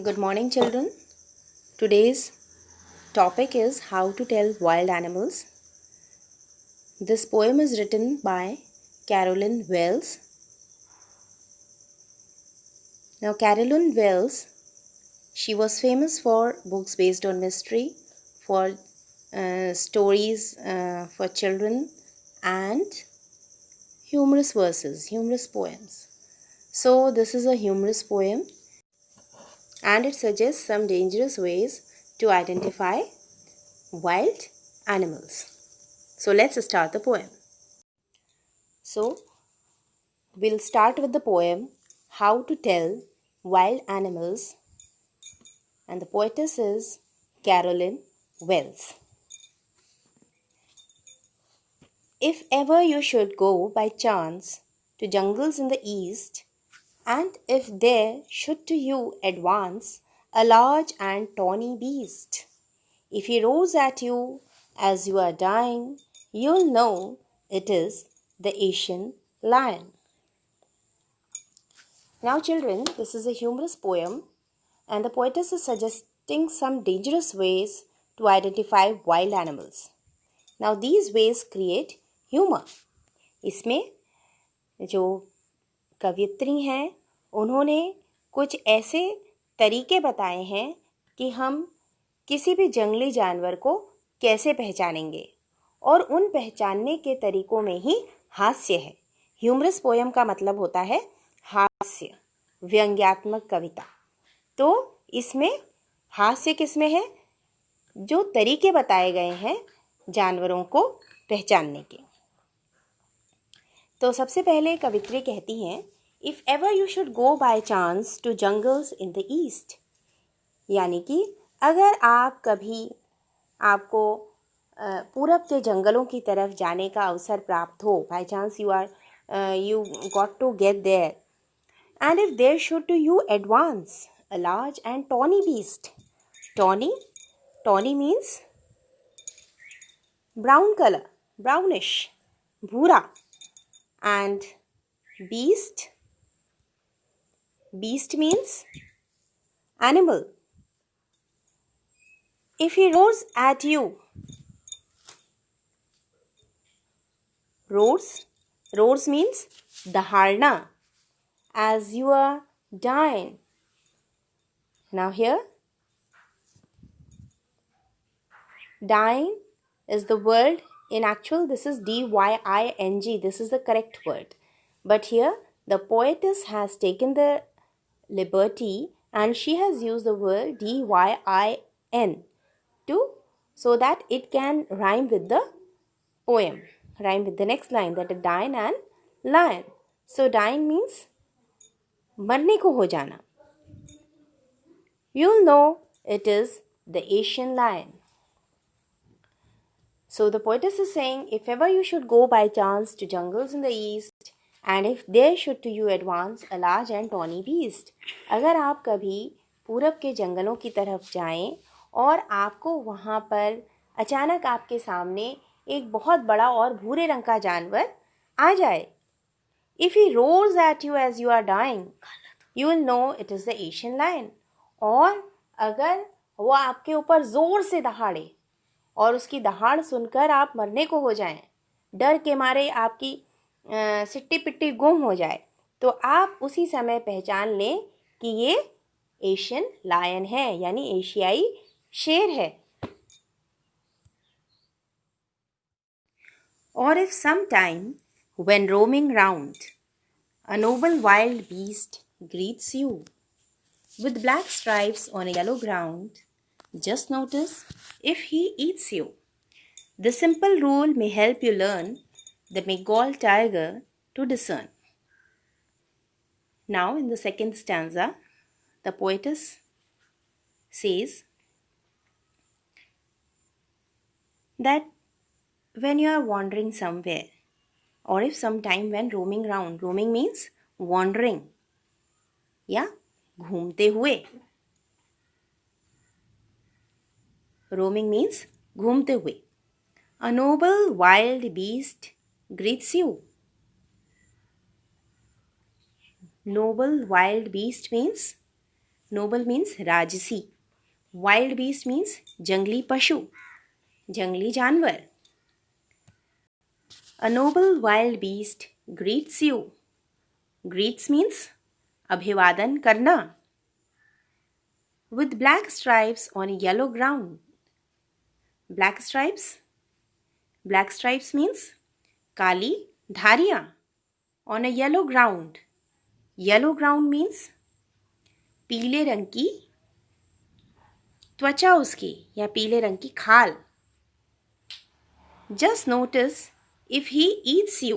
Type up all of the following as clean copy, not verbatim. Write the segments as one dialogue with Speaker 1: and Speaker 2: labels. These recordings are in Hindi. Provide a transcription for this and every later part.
Speaker 1: Good morning, children. Today's topic is how to tell wild animals. This poem is written by Carolyn Wells. Now, Carolyn Wells, she was famous for books based on mystery, for stories for children, and humorous verses, humorous poems. So, this is a humorous poem and it suggests some dangerous ways to identify wild animals. So let's start the poem. So we'll start with the poem How to Tell Wild Animals, and the poetess is Carolyn Wells. If ever you should go by chance to jungles in the east, and if there should to you advance a large and tawny beast, if he roars at you as you are dying, you'll know it is the Asian lion. Now, children, this is a humorous poem, and the poetess is suggesting some dangerous ways to identify wild animals. Now, these ways create humor. इसमें जो कवयित्री हैं उन्होंने कुछ ऐसे तरीके बताए हैं कि हम किसी भी जंगली जानवर को कैसे पहचानेंगे, और उन पहचानने के तरीकों में ही हास्य है. ह्यूमरस पोयम का मतलब होता है हास्य, व्यंग्यात्मक कविता. तो इसमें हास्य किसमें है? जो तरीके बताए गए हैं जानवरों को पहचानने के. तो सबसे पहले कवित्री कहती हैं, if ever you should go by chance to jungles in the east, यानी कि अगर आप कभी आपको पूरब के जंगलों की तरफ जाने का अवसर प्राप्त हो, by chance you got to get there, and if there should to you advance a large and tawny beast. Tawny means brown color, brownish, bhura, and beast means animal. If he roars at you, roars means daharna, as you are dying. Now here, dying is the word. In actual, this is D-Y-I-N-G. This is the correct word. But here, the poetess has taken the liberty and she has used the word D-Y-I-N so that it can rhyme with the poem. Rhyme with the next line, that is dine and lion. So dying means मरने को हो जाना. You'll know it is the Asian lion. So the poetess is saying, if ever you should go by chance to jungles in the east, and if there should to you advance a large and tawny beast, अगर आप कभी पूरब के जंगलों की तरफ जाएं और आपको वहाँ पर अचानक आपके सामने एक बहुत बड़ा और भूरे रंग का जानवर आ जाए, if he roars at you as you are dying, you will know it is the Asian lion. और अगर वो आपके ऊपर जोर से दहाड़े और उसकी दहाड़ सुनकर आप मरने को हो जाएं, डर के मारे आपकी सिट्टी पिट्टी गुम हो जाए, तो आप उसी समय पहचान लें कि ये एशियन लायन है, यानी एशियाई शेर है. Or if sometime when roaming round a noble wild beast greets you with black stripes on a yellow ground, just notice if he eats you. The simple rule may help you learn the Bengal tiger to discern. Now, in the second stanza, the poetess says that when you are wandering somewhere, or if sometime when roaming means wandering, या घूमते हुए. Roaming means घूमते हुए. A noble wild beast greets you. Noble wild beast means noble means राजसी, वाइल्ड बीस्ट मीन्स जंगली पशु, जंगली जानवर। A noble wild beast greets you, greets means अभिवादन करना। With black stripes on a yellow ground, black stripes means काली धारियां, on a yellow ground, yellow ground means पीले रंग की त्वचा उसकी या पीले रंग की खाल। Just notice if he eats you,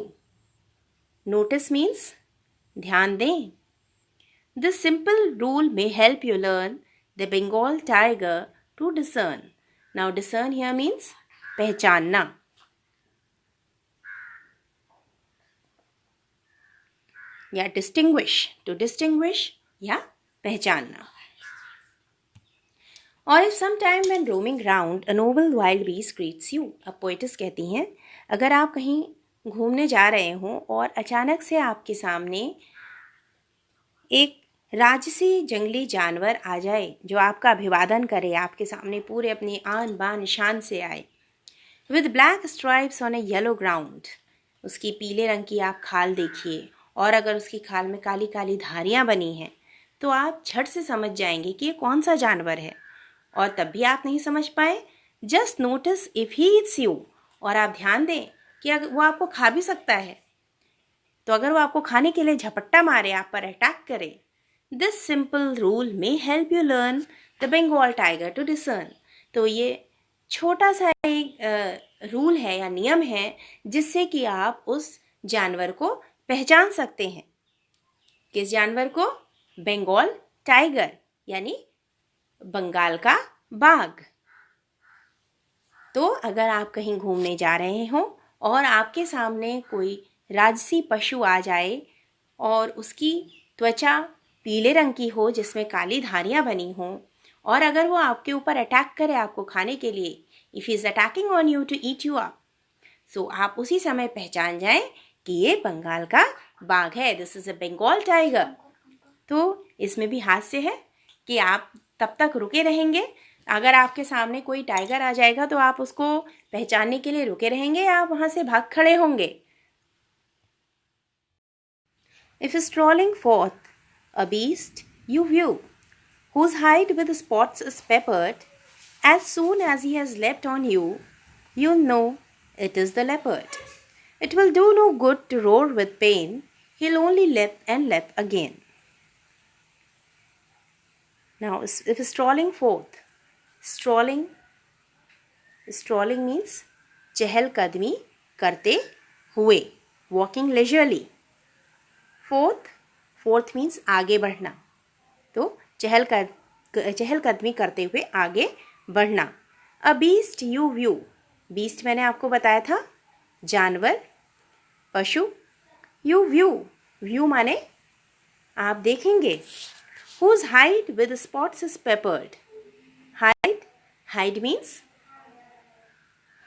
Speaker 1: notice means ध्यान दें। This simple rule may help you learn the Bengal tiger to discern. Now discern here means पहचानना। या distinguish, to distinguish या पहचानना। और if sometime when roaming round a noble wild beast greets you, अब पोएटिस कहती हैं अगर आप कहीं घूमने जा रहे हो और अचानक से आपके सामने एक राजसी जंगली जानवर आ जाए जो आपका अभिवादन करे, आपके सामने पूरे अपनी आन बान शान से आए। With black stripes on a yellow ground, उसकी पीले रंग की आप खाल देखिए और अगर उसकी खाल में काली काली धारियां बनी हैं तो आप झट से समझ जाएंगे कि ये कौन सा जानवर है। और तब भी आप नहीं समझ पाए, just notice if he eats you, और आप ध्यान दें कि अगर वो आपको खा भी सकता है, तो अगर वो आपको खाने के लिए झपट्टा मारे, आप पर अटैक करे, this simple rule may help you learn the Bengal tiger to discern. तो ये छोटा सा एक रूल है या नियम है जिससे कि आप उस जानवर को पहचान सकते हैं। किस जानवर को? बंगाल टाइगर, यानी बंगाल का बाघ। तो अगर आप कहीं घूमने जा रहे हो और आपके सामने कोई राजसी पशु आ जाए और उसकी त्वचा पीले रंग की हो जिसमें काली धारियां बनी हों, और अगर वो आपके ऊपर अटैक करे आपको खाने के लिए, if is attacking on you to eat you up, so आप उसी समय पहचान जाएं कि ये बंगाल का बाघ है, this is a Bengal tiger. तो इसमें भी हास्य है कि आप तब तक रुके रहेंगे, अगर आपके सामने कोई टाइगर आ जाएगा तो आप उसको पहचानने के लिए रुके रहेंगे या आप वहाँ से भाग खड़े होंगे। If strolling forth a beast you view, whose hide with spots is peppered, as soon as he has leapt on you, you'll know it is the leopard. It will do no good to roar with pain, he'll only leap and leap again. Now, if strolling forth, strolling means चहलकदमी करते हुए, walking leisurely. फोर्थ मीन्स आगे बढ़ना, तो चहलकदमी करते हुए आगे बढ़ना। A beast you view, beast मैंने आपको बताया था जानवर, पशु। यू व्यू माने आप देखेंगे। Whose hide with spots is peppered, hide means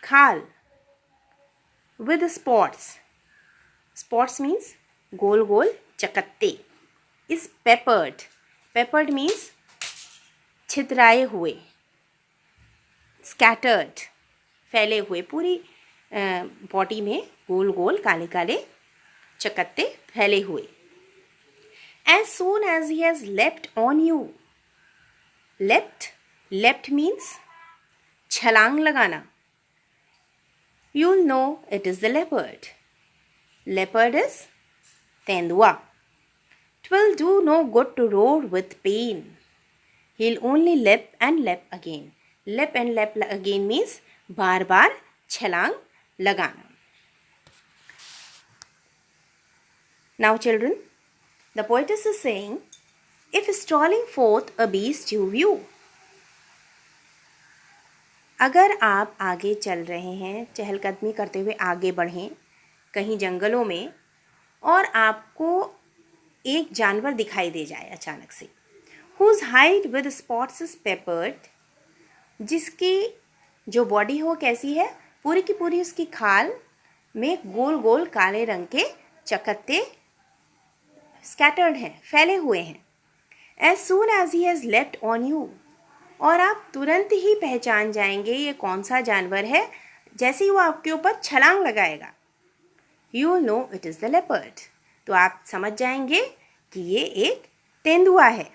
Speaker 1: खाल, विद स्पॉट्स मीन्स गोल गोल चकत्ते, इज पेपर्ड मीन्स छितराए हुए, स्कैटर्ड फैले हुए, पूरी बॉडी में गोल गोल काले काले चकत्ते फैले हुए। As soon as he has left on you, left means छलांग लगाना। you'll know it is the leopard is तेंदुआ। 'Twill do no good to roar with pain, he'll only leap and leap again. Leap and leap again means बार बार छलांग लगाना। Now children, the poetess is saying, if strolling forth a beast you view, अगर आप आगे चल रहे हैं, चहलकदमी करते हुए आगे बढ़ें कहीं जंगलों में, और आपको एक जानवर दिखाई दे जाए अचानक से, whose hide with spots is peppered, जिसकी जो बॉडी हो कैसी है, पूरी की पूरी उसकी खाल में गोल गोल काले रंग के चकत्ते स्कैटर्ड हैं, फैले हुए हैं। As soon as he has leapt on you, और आप तुरंत ही पहचान जाएंगे ये कौन सा जानवर है जैसे ही वो आपके ऊपर छलांग लगाएगा. You will know it is the leopard. तो आप समझ जाएंगे कि ये एक तेंदुआ है.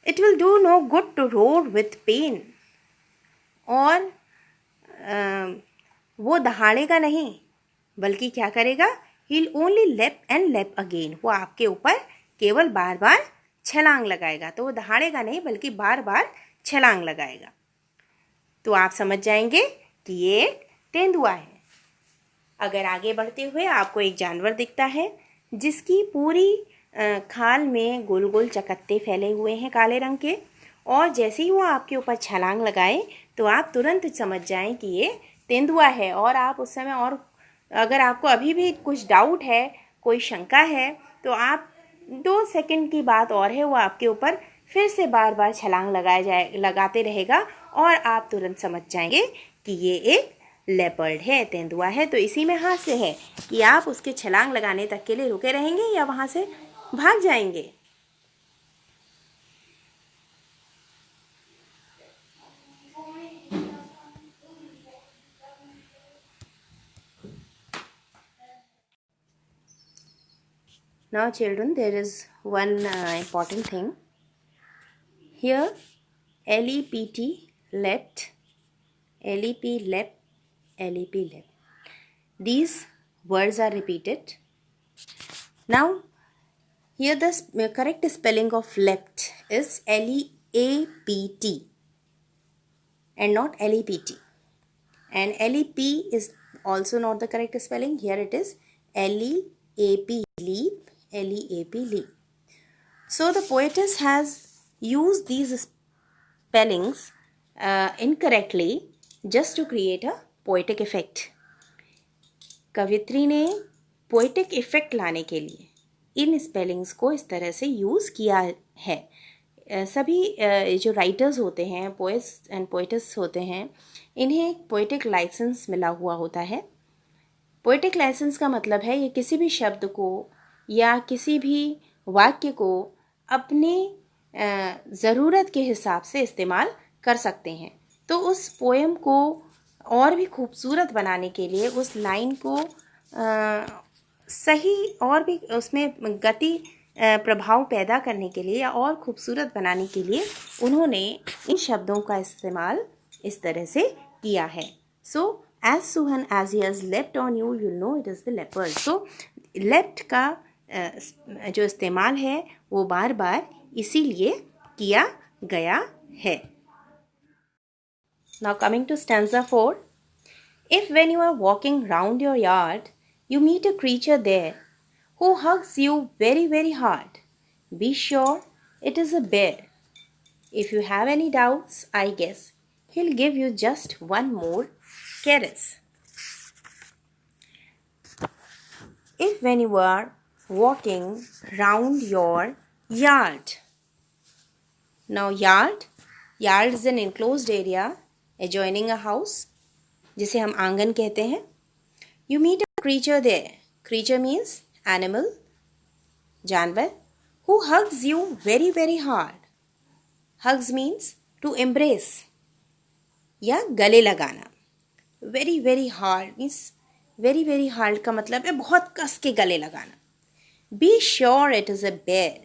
Speaker 1: It will do no good to roar with pain. और वो दहाड़ेगा नहीं बल्कि क्या करेगा, he'll only leap and leap again. वो आपके ऊपर केवल बार बार छलांग लगाएगा. तो वो दहाड़ेगा नहीं बल्कि बार बार छलांग लगाएगा. तो आप समझ जाएंगे कि ये एक तेंदुआ है. अगर आगे बढ़ते हुए आपको एक जानवर दिखता है जिसकी पूरी खाल में गोल गोल चकत्ते फैले हुए हैं काले रंग के, और जैसे ही वो आपके ऊपर छलांग लगाए तो आप तुरंत समझ जाएं कि ये तेंदुआ है. और आप उस समय, और अगर आपको अभी भी कुछ डाउट है, कोई शंका है, तो आप 2 सेकंड की बात और है, वो आपके ऊपर फिर से बार बार छलांग लगाते रहेगा और आप तुरंत समझ जाएंगे कि ये एक लेपर्ड है, तेंदुआ है. तो इसी में हास्य है कि आप उसके छलांग लगाने तक के लिए रुके रहेंगे या वहाँ से भाग जाएंगे. Now children, there is one important thing. Here LEPT, leapt, LEP, leapt, LEP, leapt. These words are repeated. Now here the correct spelling of leapt is LEAPT and not LEPT. And LEP is also not the correct spelling. Here it is LEAP, leap, LEAP, leap. So the poetess has used these spellings incorrectly just to create a poetic effect. कवित्री ने पोएटिक इफेक्ट लाने के लिए इन स्पेलिंग्स को इस तरह से यूज़ किया है. सभी जो राइटर्स होते हैं, पोएट्स एंड पोएटेस होते हैं, इन्हें एक पोएटिक लाइसेंस मिला हुआ होता है. पोएटिक लाइसेंस का मतलब है ये किसी भी शब्द को या किसी भी वाक्य को अपनी ज़रूरत के हिसाब से इस्तेमाल कर सकते हैं. तो उस पोएम को और भी खूबसूरत बनाने के लिए, उस लाइन को सही और भी उसमें गति प्रभाव पैदा करने के लिए या और खूबसूरत बनाने के लिए उन्होंने इन शब्दों का इस्तेमाल इस तरह से किया है. सो as soon as he has leapt on you, you'll know it is the leopard. So leapt का जो इस्तेमाल है वो बार बार इसीलिए किया गया है. Now coming to stanza 4. If when you are walking round your yard, you meet a creature there who hugs you very very hard, be sure it is a bear. If you have any doubts, I guess he'll give you just one more caress. If when you are walking round your yard. Now yard is an enclosed area adjoining a house, जिसे हम आंगन कहते हैं. You meet a creature there. Creature means animal, जानवर, who hugs you very very hard. Hugs means to embrace या गले लगाना. Very very hard means very very hard का मतलब है बहुत कस के गले लगाना. Be sure it is a bear.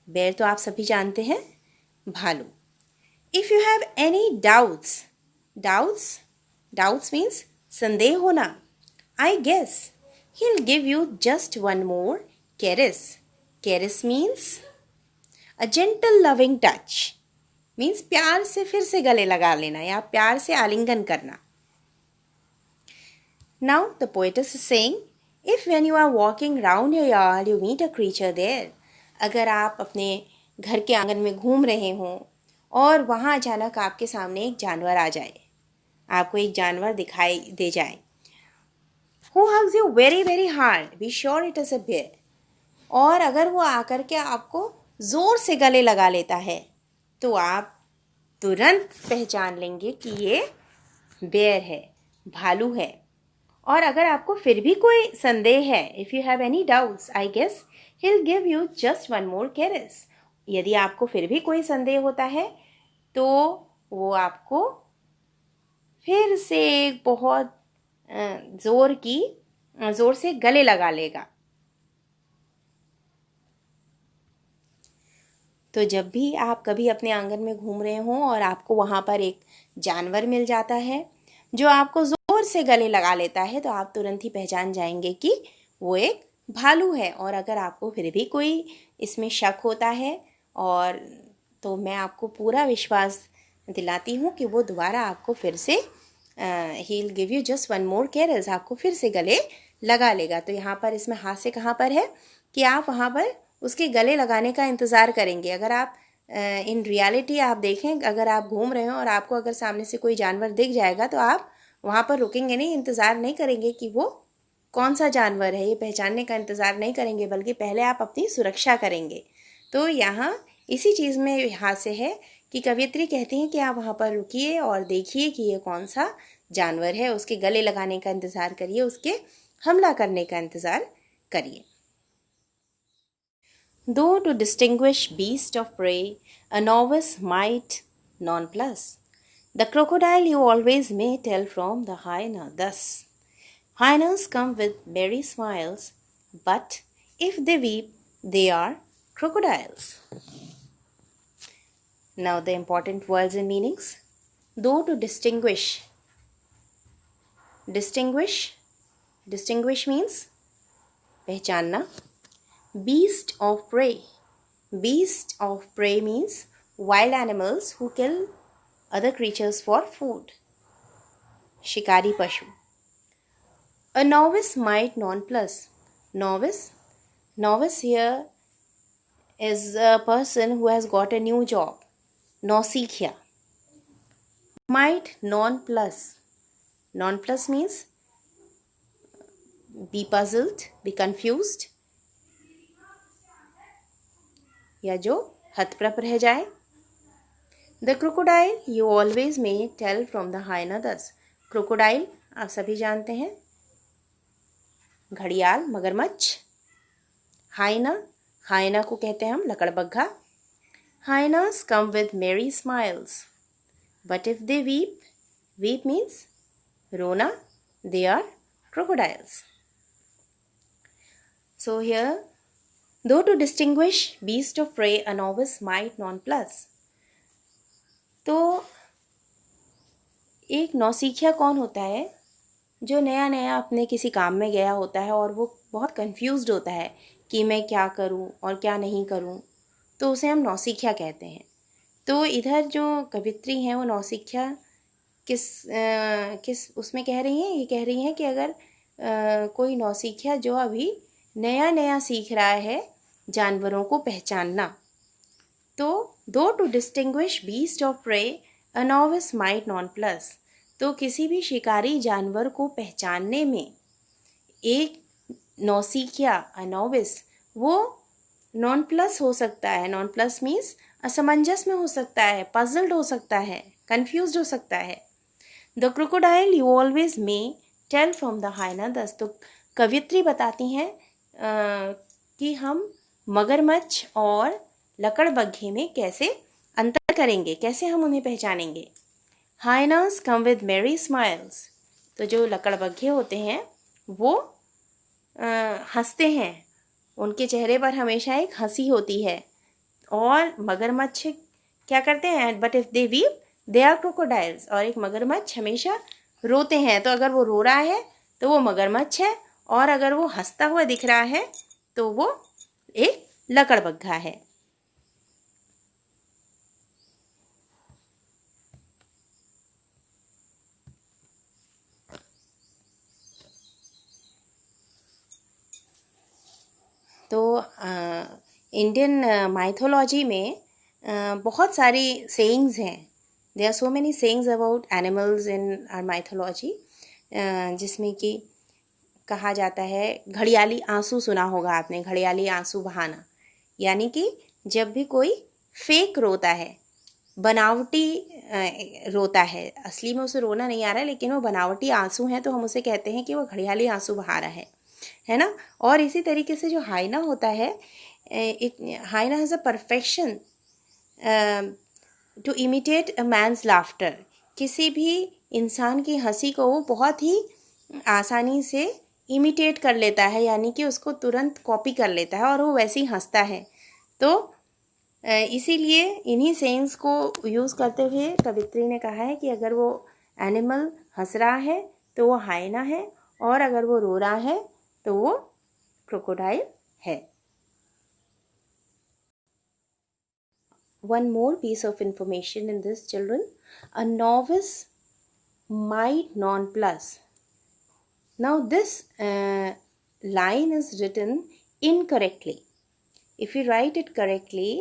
Speaker 1: Bear तो आप सभी जानते हैं, भालू. If you have any doubts means संदेह होना. I guess he'll give you just one more caress. Caress means a gentle loving touch. Means प्यार से फिर से गले लगा लेना या प्यार से आलिंगन करना. Now the poetess is saying, if when you are walking round your yard you meet a creature there. अगर आप अपने घर के आंगन में घूम रहे हों और वहाँ अचानक आपके सामने एक जानवर आ जाए, आपको एक जानवर दिखाई दे जाए. Who hugs you very very hard, be sure it is a bear. और अगर वो आकर के आपको ज़ोर से गले लगा लेता है तो आप तुरंत पहचान लेंगे कि ये बेयर है, भालू है. और अगर आपको फिर भी कोई संदेह है, if you have any doubts, I guess he'll give you just one more caress. यदि आपको फिर भी कोई संदेह होता है तो वो आपको फिर से एक बहुत जोर से गले लगा लेगा। तो जब भी आप कभी अपने आंगन में घूम रहे हों और आपको वहाँ पर एक जानवर मिल जाता है जो आपको ज़ोर से गले लगा लेता है, तो आप तुरंत ही पहचान जाएंगे कि वो एक भालू है। और अगर आपको फिर भी कोई इसमें शक होता है और तो मैं आपको पूरा विश्वास दिलाती हूँ कि वो दोबारा आपको फिर से he will give you just one more cares, आपको फिर से गले लगा लेगा। तो यहाँ पर इसमें हास्य कहाँ पर है कि आप वहाँ पर उसके गले लगाने का इंतज़ार करेंगे। अगर आप इन रियलिटी आप देखें, अगर आप घूम रहे हो और आपको अगर सामने से कोई जानवर दिख जाएगा तो आप वहाँ पर रुकेंगे नहीं, इंतज़ार नहीं करेंगे कि वो कौन सा जानवर है, ये पहचानने का इंतज़ार नहीं करेंगे, बल्कि पहले आप अपनी सुरक्षा करेंगे। तो यहाँ इसी चीज़ में हास्य है कि कवयित्री कहती हैं कि आप वहाँ पर रुकिए और देखिए कि ये कौन सा जानवर है, उसके गले लगाने का इंतज़ार करिए, उसके हमला करने का इंतज़ार करिए। Though to distinguish beast of prey, a novice might nonplus. The crocodile you always may tell from the hyena thus. Hyenas come with merry smiles, but if they weep, they are crocodiles. Now the important words and meanings. Though to distinguish. Distinguish means पहचानना. Beast of prey. Beast of prey means wild animals who kill other creatures for food. शिकारी पशु. A novice might nonplus. Novice here is a person who has got a new job. नौसिखिया. Might nonplus. Nonplus means be puzzled, be confused, या जो हतप्रभ रह जाए. The crocodile you always may tell from the hyena thus. Crocodile आप सभी जानते हैं, घड़ियाल, मगरमच्छ. हाइना को कहते हैं हम लकड़बग्घा. Hyenas come with merry smiles, but if they weep means रोना, they are crocodiles. So here Though to distinguish beast of prey, a novice might nonplus. तो एक नौसिखिया कौन होता है? जो नया नया अपने किसी काम में गया होता है और वो बहुत कंफ्यूज्ड होता है कि मैं क्या करूं और क्या नहीं करूं, तो उसे हम नौसिखिया कहते हैं. तो इधर जो कवित्री हैं वो नौसिखिया किस उसमें कह रही हैं? ये कह रही हैं कि अगर कोई नौसिखिया जो अभी नया सीख रहा है जानवरों को पहचानना, तो though to distinguish beast of prey a novice might nonplus. तो किसी भी शिकारी जानवर को पहचानने में एक नौसिखिया, अ नोविस, वो नॉनप्लस हो सकता है. नॉनप्लस मीन्स असमंजस में हो सकता है, पजल्ड हो सकता है, कंफ्यूज्ड हो सकता है. The crocodile you always may tell from the hyena thus. तो कवित्री बताती हैं कि हम मगरमच्छ और लकड़बग्घे में कैसे अंतर करेंगे, कैसे हम उन्हें पहचानेंगे. Hyenas come with merry smiles. तो जो लकड़बग्घे होते हैं वो हंसते हैं, उनके चेहरे पर हमेशा एक हंसी होती है. और मगरमच्छ क्या करते हैं? But if they weep they are crocodiles. और एक मगरमच्छ हमेशा रोते हैं. तो अगर वो रो रहा है तो वो मगरमच्छ है, और अगर वो हंसता हुआ दिख रहा है तो वो एक लकड़बग्घा है. तो इंडियन माइथोलॉजी में बहुत सारी सेइंग्स हैं. There are so many sayings about animals in our mythology, जिसमें कि कहा जाता है, घड़ियाली आंसू सुना होगा आपने, घड़ियाली आंसू बहाना. यानी कि जब भी कोई फेक रोता है, बनावटी रोता है, असली में उसे रोना नहीं आ रहा है लेकिन वो बनावटी आंसू हैं, तो हम उसे कहते हैं कि वो घड़ियाली आंसू बहा रहा है. है ना। और इसी तरीके से जो हाइना होता है, hyena has a perfection to imitate a man's laughter. किसी भी इंसान की हंसी को वो बहुत ही आसानी से इमिटेट कर लेता है, यानी कि उसको तुरंत कॉपी कर लेता है और वो वैसे ही हंसता है। तो इसीलिए इन्हीं सेंस को यूज़ करते हुए कवित्री ने कहा है कि अगर वो एनिमल हंस रहा है तो वो हाइना है, और अगर वो रो रहा है तो वो क्रोकोडाइल है। One more piece of information in this, children. A novice might nonplus. Now this line is written incorrectly. If we write it correctly,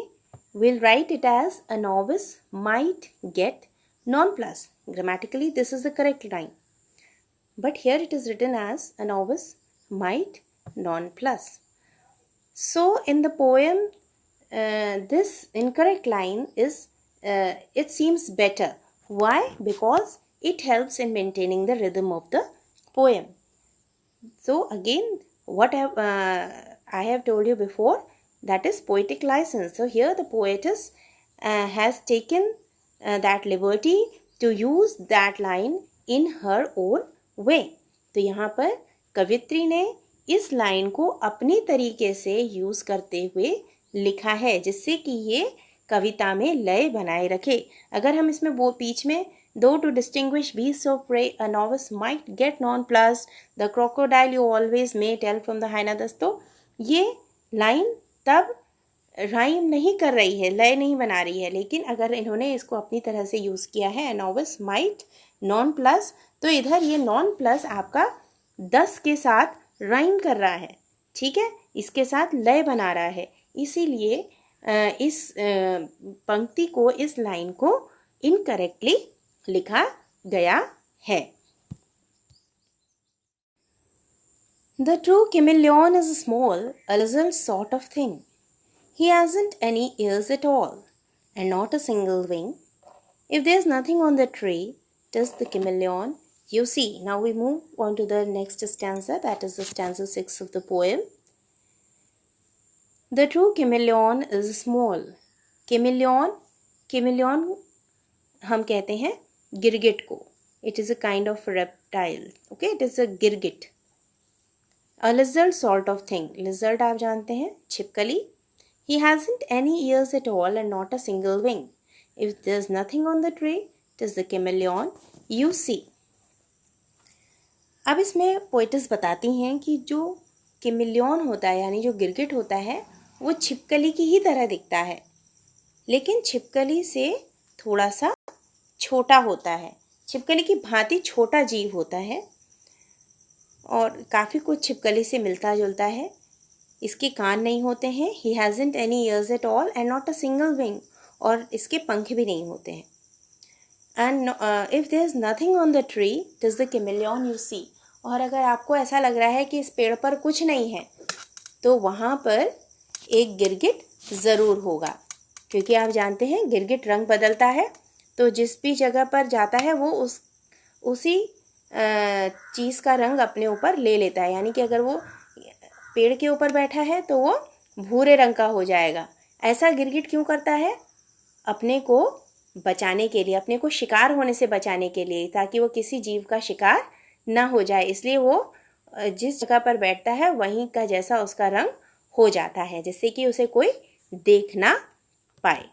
Speaker 1: we'll write it as a novice might get nonplus. Grammatically, this is the correct line. But here it is written as a novice might nonplus. So in the poem, this incorrect line is, it seems better. Why? Because it helps in maintaining the rhythm of the poem. So again, what I have told you before, that is poetic license. So here the poetess has taken that liberty to use that line in her own way. तो यहाँ पर कवित्री ने इस लाइन को अपनी तरीके से यूज़ करते हुए लिखा है, जिससे कि ये कविता में लय बनाए रखे। अगर हम इसमें वो बीच में दो to distinguish beasts of prey, a novice might get nonplussed, the crocodile you always may tell from the hyena, दोस्तों ये लाइन तब राइम नहीं कर रही है, लय नहीं बना रही है। लेकिन अगर इन्होंने इसको अपनी तरह से यूज़ किया है, a novice might nonplus, तो इधर ये नॉन आपका 10 के साथ राइम कर रहा है, ठीक है, इसके साथ लय बना रहा है। इसीलिए इस पंक्ति को, इस लाइन को इनकरेक्टली लिखा गया है। The true chameleon is small, a lizard sort of thing. He hasn't any ears at all, and not a single wing. If there's nothing on the tree, 'tis the chameleon you see. Now we move on to the next stanza, that is the stanza 6 of the poem. The true chameleon is small. Chameleon हम कहते हैं गिरगिट को. It is a kind of reptile. Okay, it is a गिरगिट. A lizard sort of thing. Lizard आप जानते हैं, छिपकली. He hasn't any ears at all and not a single wing. If there's nothing on the tree, it is the chameleon you see. अब इसमें पोएटिस बताती हैं कि जो कैमिलियन होता है, यानी जो गिरगिट होता है, वो छिपकली की ही तरह दिखता है, लेकिन छिपकली से थोड़ा सा छोटा होता है। छिपकली की भांति छोटा जीव होता है और काफ़ी कुछ छिपकली से मिलता जुलता है। इसके कान नहीं होते हैं। He hasn't any ears at all and not a single wing. और इसके पंख भी नहीं होते हैं। And if there is nothing on the tree, it is the chameleon you see. और अगर आपको ऐसा लग रहा है कि इस पेड़ पर कुछ नहीं है, तो वहाँ पर एक गिरगिट ज़रूर होगा, क्योंकि आप जानते हैं गिरगिट रंग बदलता है, तो जिस भी जगह पर जाता है वो उसी चीज़ का रंग अपने ऊपर ले लेता है। यानी कि अगर वो पेड़ के ऊपर बैठा है तो वो भूरे रंग का हो जाएगा। ऐसा गिरगिट क्यों करता है? अपने को बचाने के लिए, अपने को शिकार होने से बचाने के लिए, ताकि वो किसी जीव का शिकार ना हो जाए। इसलिए वो जिस जगह पर बैठता है वहीं का जैसा उसका रंग हो जाता है, जिससे कि उसे कोई देख ना पाए।